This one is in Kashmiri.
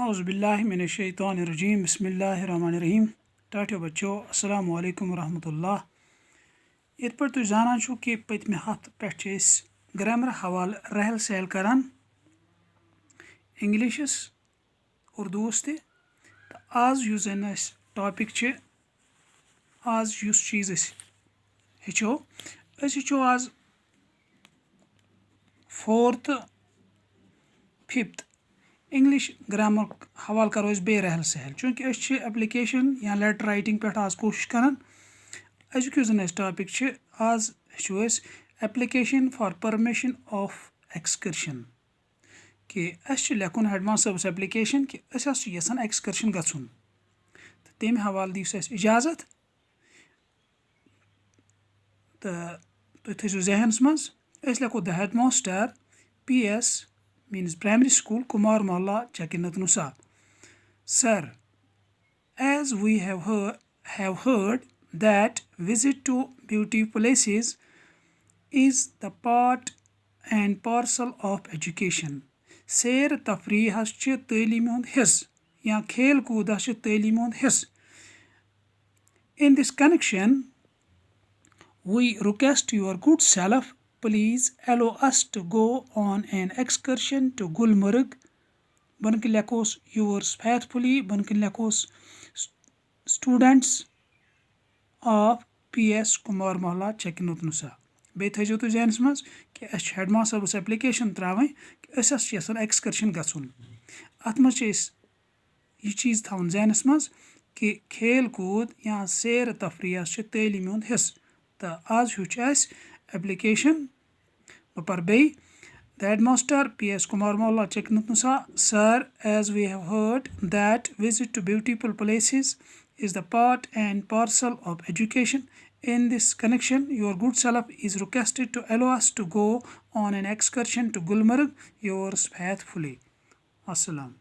औज़ुबिल्लाहिमिनश्शैतानिर्रजीम बिस्मिल्लाहिर्रहमानिर्रहीम टाटियो बच्चों अस्सलामु अलैकुम रहमतुल्लाह इत पर तुझ जानान छु कि पतमे हफ्त पे ग्रामर हवाल रहल सहल करान इंग्लिशस उर्दूस ते आज युस जन अस टॉपिक छ आज युस चीज हेचो आज फोर्थ फिफ्थ इंग्लिश ग्रामर हवाल करो बे रहल सहल चूँकि एप्लीकेशन या लेटर राइटिंग पे आज कोशिश करान अजुक जन टॉपिक छ आज हेचो application for permission of excursion कि लेखुन हेडमास्टर साहबस एप्लीकेशन कि यसान एक्सकर्शन गछुन तो तम हवाल दियो इजाजत तो तुम थो जहनस मज लेखो द headmaster PS means primary school Kumar Mohalla Chakinat Nusa. Sir, as we have heard that visit to beauty places is the part and parcel of education. सैर तफरीह तालीम हुंद हिस्स या खेल कूद तालीम हुंद हिस्स. In this connection, we request your good self please allow us to go on an excursion to Gulmarg. Bankin lekos yours faithfully. Bankin lekos students of PS Kumar Mohalla Chakinut Nusa. Be थो तो जहनस मज कि हेडमास्टर साहबस एप्लीकेशन त्रावें कि यसान एक्सकर्शन गछुन अत मज यह चीज़ थवन जहनस मज कि खेल कूद या सैर तफरीह तालीम हुंद हिस्स. तो आज हेच एप्लीकेशन पर बे the headmaster PS Kumar Mohalla Chakinut Nusa. Sir, as we have heard that visit to beautiful places is the part and parcel of education. In this connection, your good self is requested to allow us to go on an excursion to Gulmarg. Yours faithfully. Assalam.